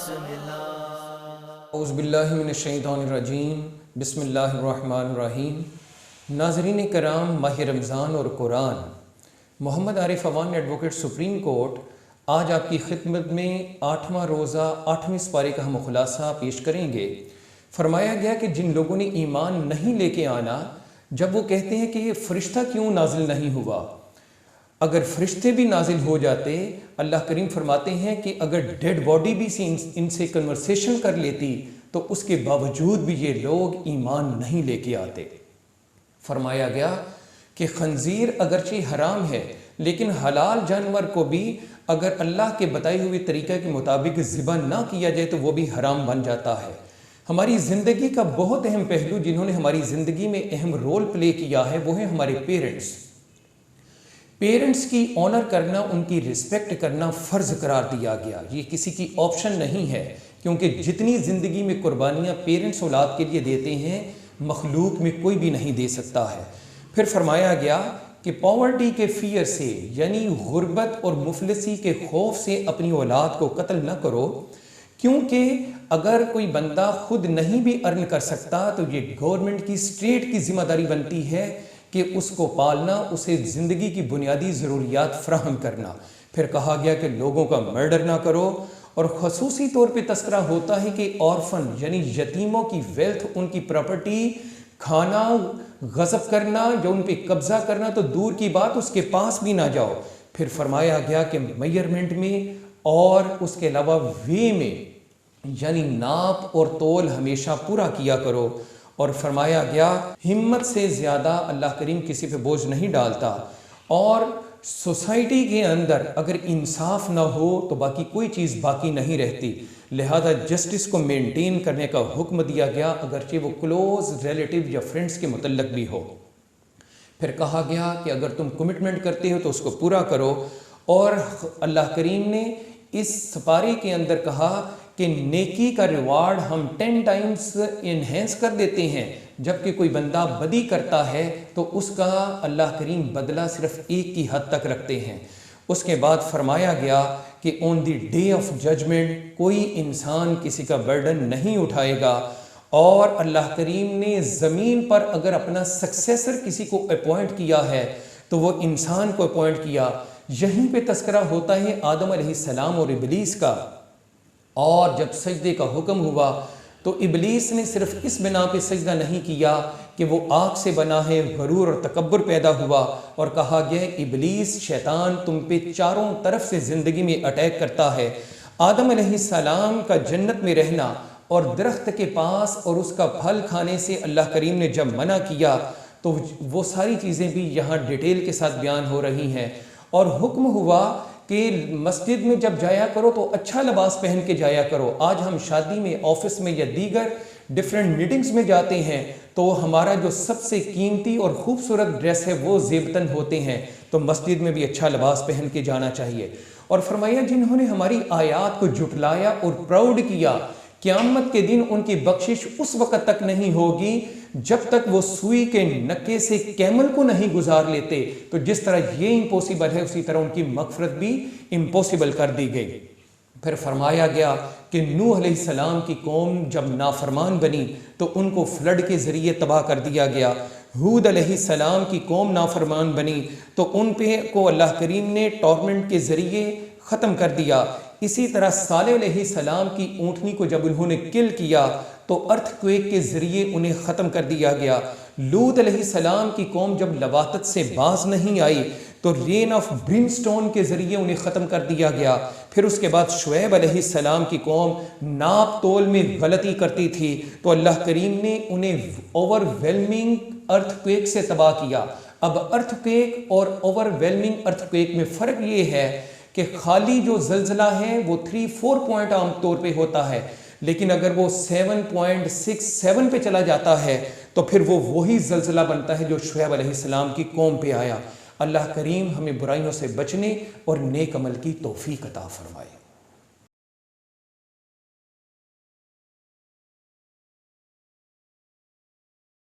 ملا۔ اعوذ باللہ من الشیطان الرجیم، بسم اللہ الرحمن الرحیم۔ ناظرین کرام، ماہ رمضان اور قرآن، محمد عارف اوان ایڈوکیٹ سپریم کورٹ آج آپ کی خدمت میں 8واں روزہ 8ویں سپارے کا ہم خلاصہ پیش کریں گے۔ فرمایا گیا کہ جن لوگوں نے ایمان نہیں لے کے آنا، جب وہ کہتے ہیں کہ یہ فرشتہ کیوں نازل نہیں ہوا، اگر فرشتے بھی نازل ہو جاتے، اللہ کریم فرماتے ہیں کہ اگر ڈیڈ باڈی بھی ان سے کنورسیشن کر لیتی تو اس کے باوجود بھی یہ لوگ ایمان نہیں لے کے آتے۔ فرمایا گیا کہ خنزیر اگرچہ حرام ہے لیکن حلال جانور کو بھی اگر اللہ کے بتائے ہوئے طریقہ کے مطابق ذبح نہ کیا جائے تو وہ بھی حرام بن جاتا ہے۔ ہماری زندگی کا بہت اہم پہلو جنہوں نے ہماری زندگی میں اہم رول پلے کیا ہے وہ ہیں ہمارے پیرنٹس کی آنر کرنا، ان کی رسپیکٹ کرنا فرض قرار دیا گیا۔ یہ کسی کی آپشن نہیں ہے، کیونکہ جتنی زندگی میں قربانیاں پیرنٹس اولاد کے لیے دیتے ہیں مخلوق میں کوئی بھی نہیں دے سکتا ہے۔ پھر فرمایا گیا کہ پاورٹی کے فیئر سے، یعنی غربت اور مفلسی کے خوف سے اپنی اولاد کو قتل نہ کرو، کیونکہ اگر کوئی بندہ خود نہیں بھی ارن کر سکتا تو یہ گورنمنٹ کی، اسٹیٹ کی ذمہ داری بنتی ہے کہ اس کو پالنا، اسے زندگی کی بنیادی ضروریات فراہم کرنا۔ پھر کہا گیا کہ لوگوں کا مرڈر نہ کرو، اور خصوصی طور پہ تذکرہ ہوتا ہے کہ آرفن یعنی یتیموں کی ویلتھ، ان کی پراپرٹی کھانا، غصب کرنا، جو ان پہ قبضہ کرنا تو دور کی بات، اس کے پاس بھی نہ جاؤ۔ پھر فرمایا گیا کہ میئرمنٹ میں اور اس کے علاوہ وے میں، یعنی ناپ اور تول ہمیشہ پورا کیا کرو۔ اور فرمایا گیا ہمت سے زیادہ اللہ کریم کسی پہ بوجھ نہیں ڈالتا، اور سوسائٹی کے اندر اگر انصاف نہ ہو تو باقی کوئی چیز باقی نہیں رہتی، لہذا جسٹس کو مینٹین کرنے کا حکم دیا گیا، اگرچہ وہ کلوز ریلیٹیو یا فرینڈز کے متعلق بھی ہو۔ پھر کہا گیا کہ اگر تم کمٹمنٹ کرتے ہو تو اس کو پورا کرو، اور اللہ کریم نے اس سپارے کے اندر کہا کہ نیکی کا ریوارڈ ہم 10 ٹائمز انہینس کر دیتے ہیں، جبکہ کوئی بندہ بدی کرتا ہے تو اس کا اللہ کریم بدلہ صرف ایک کی حد تک رکھتے ہیں۔ اس کے بعد فرمایا گیا کہ آن دی ڈے آف ججمنٹ کوئی انسان کسی کا برڈن نہیں اٹھائے گا، اور اللہ کریم نے زمین پر اگر اپنا سکسیسر کسی کو اپوائنٹ کیا ہے تو وہ انسان کو اپوائنٹ کیا۔ یہیں پہ تذکرہ ہوتا ہے آدم علیہ السلام اور ابلیس کا، اور جب سجدے کا حکم ہوا تو ابلیس نے صرف اس بنا پہ سجدہ نہیں کیا کہ وہ آگ سے بنا ہے، غرور اور تکبر پیدا ہوا، اور کہا گیا ابلیس شیطان تم پہ چاروں طرف سے زندگی میں اٹیک کرتا ہے۔ آدم علیہ السلام کا جنت میں رہنا اور درخت کے پاس اور اس کا پھل کھانے سے اللہ کریم نے جب منع کیا تو وہ ساری چیزیں بھی یہاں ڈیٹیل کے ساتھ بیان ہو رہی ہیں، اور حکم ہوا کہ مسجد میں جب جایا کرو تو اچھا لباس پہن کے جایا کرو۔ آج ہم شادی میں، آفس میں یا دیگر ڈیفرنٹ میٹنگز میں جاتے ہیں تو ہمارا جو سب سے قیمتی اور خوبصورت ڈریس ہے وہ زیبتن ہوتے ہیں، تو مسجد میں بھی اچھا لباس پہن کے جانا چاہیے۔ اور فرمایا جنہوں نے ہماری آیات کو جھٹلایا اور پراؤڈ کیا، قیامت کے دن ان کی بخشش اس وقت تک نہیں ہوگی جب تک وہ سوئی کے نکے سے کیمل کو نہیں گزار لیتے۔ تو جس طرح یہ امپوسیبل ہے اسی طرح ان کی مغفرت بھی امپوسیبل کر دی گئی۔ پھر فرمایا گیا کہ نوح علیہ السلام کی قوم جب نافرمان بنی تو ان کو فلڈ کے ذریعے تباہ کر دیا گیا۔ ہود علیہ السلام کی قوم نافرمان بنی تو ان پہ کو اللہ کریم نے ٹورمنٹ کے ذریعے ختم کر دیا۔ اسی طرح صالح علیہ السلام کی اونٹنی کو جب انہوں نے کل کیا تو ارتھ کویک کے ذریعے انہیں ختم کر دیا گیا۔ لوط علیہ السلام کی قوم جب لواطت سے باز نہیں آئی تو رین آف برمسٹون کے ذریعے انہیں ختم کر دیا گیا۔ پھر اس کے بعد شعیب علیہ السلام کی قوم ناپ تول میں غلطی کرتی تھی تو اللہ کریم نے انہیں اوور ویلمنگ ارتھ کویک سے تباہ کیا۔ اب ارتھ کویک اور اوور ویلمنگ ارتھ کویک میں فرق یہ ہے کہ خالی جو زلزلہ ہے وہ 3-4 پوائنٹ عام طور پہ ہوتا ہے، لیکن اگر وہ 7.67 پہ چلا جاتا ہے تو پھر وہ وہی زلزلہ بنتا ہے جو شعیب علیہ السلام کی قوم پہ آیا۔ اللہ کریم ہمیں برائیوں سے بچنے اور نیک عمل کی توفیق عطا فرمائے۔